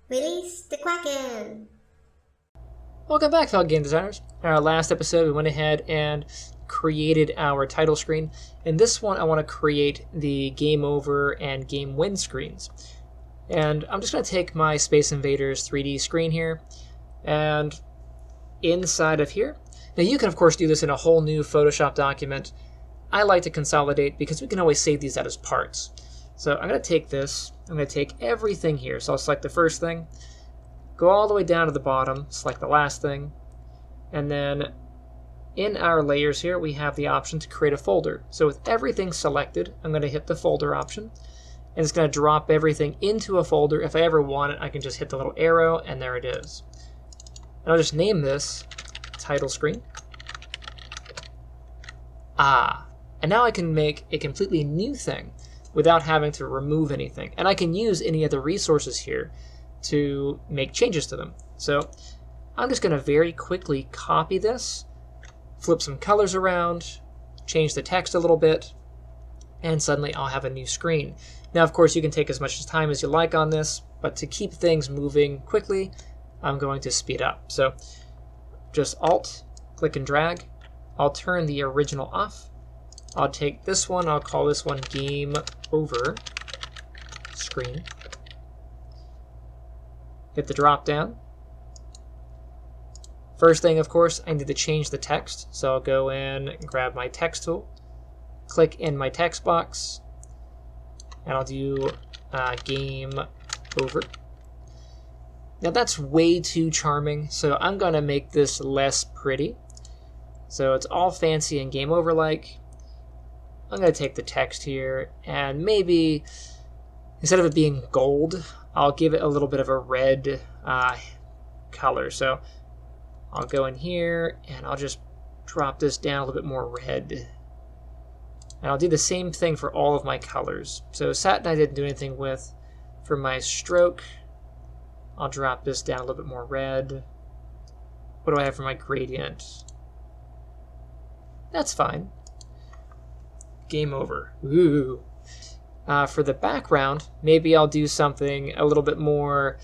Release the Kraken! Welcome back, fellow game designers. In our last episode, we went ahead and created our title screen. In this one, I want to create the game over and game win screens. And I'm just going to take my Space Invaders 3D screen here, and inside of here, now you can of course do this in a whole new Photoshop document. I like to consolidate because we can always save these out as parts. So I'm going to take this, I'm going to take everything here. So I'll select the first thing, go all the way down to the bottom, select the last thing, and then in our layers here we have the option to create a folder. So with everything selected, I'm going to hit the folder option, and it's going to drop everything into a folder. If I ever want it, I can just hit the little arrow, and there it is. And I'll just name this title screen. And now I can make a completely new thing without having to remove anything. And I can use any of the resources here to make changes to them. So I'm just going to very quickly copy this, flip some colors around, change the text a little bit, and suddenly I'll have a new screen. Now, of course, you can take as much time as you like on this, but to keep things moving quickly, I'm going to speed up. So just Alt, click and drag. I'll turn the original off. I'll take this one, I'll call this one Game Over Screen. Hit the drop down. First thing, of course, I need to change the text. So I'll go in and grab my text tool, click in my text box, and I'll do Game Over. Now that's way too charming, so I'm going to make this less pretty. So it's all fancy and Game Over-like. I'm going to take the text here, and maybe instead of it being gold, I'll give it a little bit of a red color. So I'll go in here, and I'll just drop this down a little bit more red. And I'll do the same thing for all of my colors. So satin I didn't do anything with. For my stroke, I'll drop this down a little bit more red. What do I have for my gradient? That's fine. Game over. Ooh. For the background, maybe I'll do something a little bit more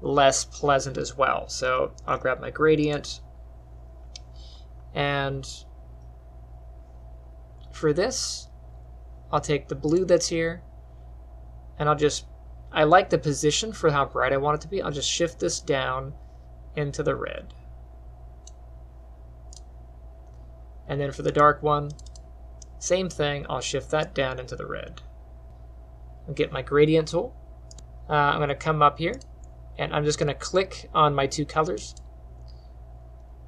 less pleasant as well. So I'll grab my gradient, and for this, I'll take the blue that's here, and I like the position for how bright I want it to be. I'll just shift this down into the red. And then for the dark one, same thing, I'll shift that down into the red. I'll get my gradient tool. I'm going to come up here, and I'm just going to click on my two colors.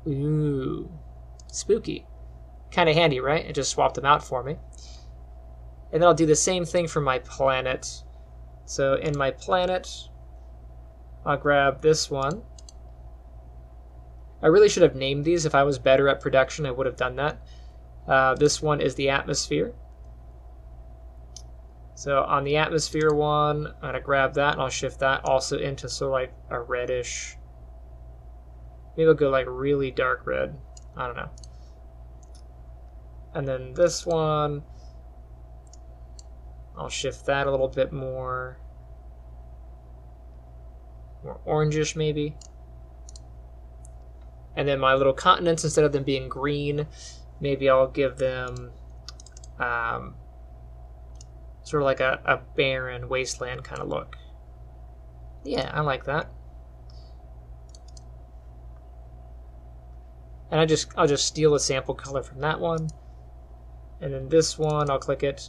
Ooh, spooky. Kind of handy, right? It just swapped them out for me. And then I'll do the same thing for my planet. So in my planet, I'll grab this one. I really should have named these. If I was better at production, I would have done that. This one is the atmosphere. So on the atmosphere one, I'm going to grab that, and I'll shift that also into sort of like a reddish. Maybe I'll go like really dark red. I don't know. And then this one, I'll shift that a little bit more orangish maybe. And then my little continents, instead of them being green, maybe I'll give them sort of like a barren wasteland kind of look. Yeah, I like that. And I'll just steal a sample color from that one. And then this one, I'll click it.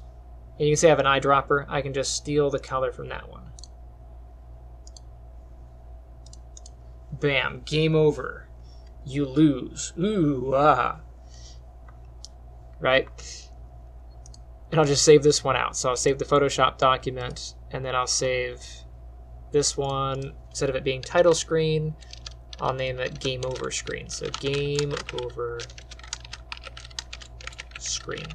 And you can see I have an eyedropper. I can just steal the color from that one. Bam, game over. You lose. Ooh, ah. Right? And I'll just save this one out. So I'll save the Photoshop document, and then I'll save this one. Instead of it being title screen, I'll name it Game Over Screen. So Game Over Screen.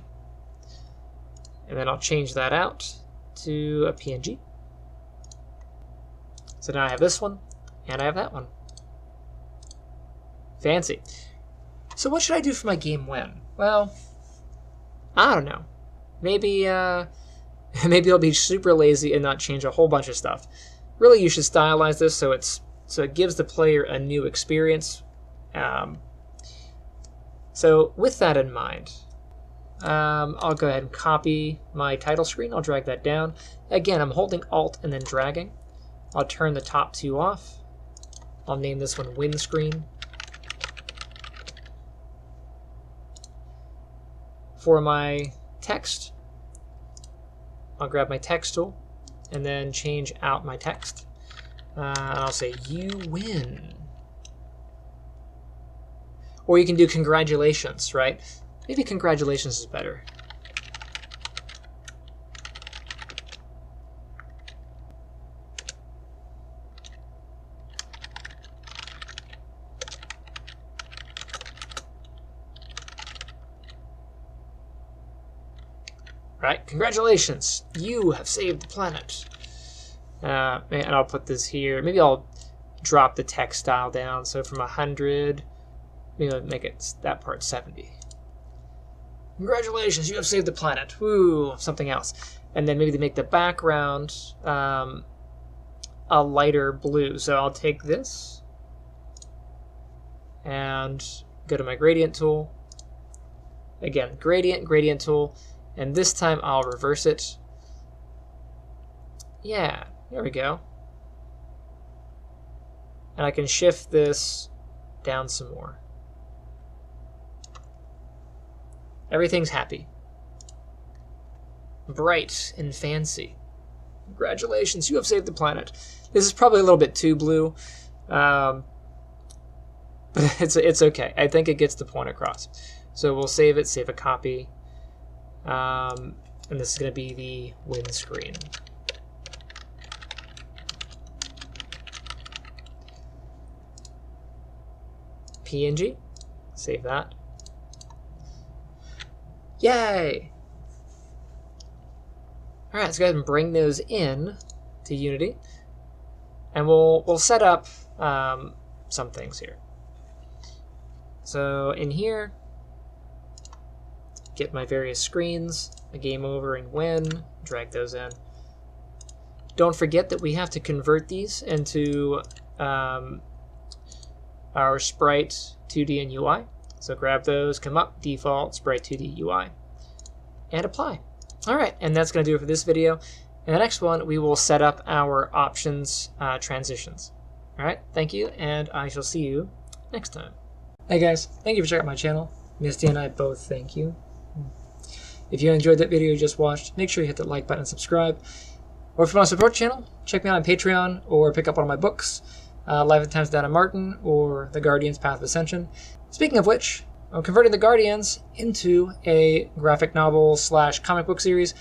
And then I'll change that out to a PNG. So now I have this one, and I have that one. Fancy. So what should I do for my game win? Well, I don't know. Maybe maybe I'll be super lazy and not change a whole bunch of stuff. Really, you should stylize this so it gives the player a new experience. So with that in mind, I'll go ahead and copy my title screen. I'll drag that down. Again, I'm holding Alt and then dragging. I'll turn the top two off. I'll name this one Win Screen. For my text, I'll grab my text tool and then change out my text. And I'll say, you win. Or you can do congratulations, right? Maybe congratulations is better. Right, congratulations, you have saved the planet. And I'll put this here. Maybe I'll drop the text style down. So from 100, maybe I'll make it that part 70. Congratulations, you have saved the planet. Woo, something else. And then maybe to make the background a lighter blue. So I'll take this and go to my gradient tool. Again, gradient tool. And this time I'll reverse it. Yeah, there we go. And I can shift this down some more. Everything's happy. Bright and fancy. Congratulations, you have saved the planet. This is probably a little bit too blue. But it's okay. I think it gets the point across. So we'll save it, save a copy. And this is going to be the win screen. PNG, save that. Yay! All right, let's go ahead and bring those in to Unity, and we'll set up some things here. So in here, get my various screens, a game over and win, drag those in. Don't forget that we have to convert these into our sprite 2D and UI. So grab those, come up, default, sprite 2D UI, and apply. All right, and that's gonna do it for this video. In the next one, we will set up our options transitions. All right, thank you, and I shall see you next time. Hey guys, thank you for checking out my channel. Misty and I both thank you. If you enjoyed that video you just watched, make sure you hit the like button and subscribe. Or if you want to support the channel, check me out on Patreon or pick up one of my books, Life and Times Dinah Marton or The Guardian's Path of Ascension. Speaking of which, I'm converting The Guardians into a graphic novel / comic book series.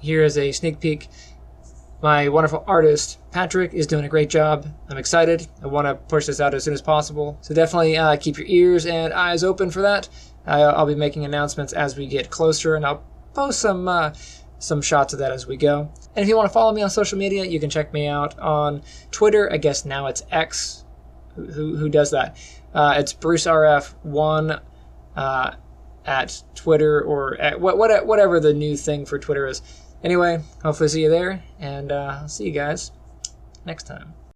Here is a sneak peek. My wonderful artist, Patrick, is doing a great job. I'm excited. I want to push this out as soon as possible. So definitely keep your ears and eyes open for that. I'll be making announcements as we get closer, and I'll post some shots of that as we go. And if you want to follow me on social media, you can check me out on Twitter. I guess now it's X. Who does that? It's BruceRF1 at Twitter, or at whatever the new thing for Twitter is. Anyway, hopefully see you there, and I'll see you guys next time.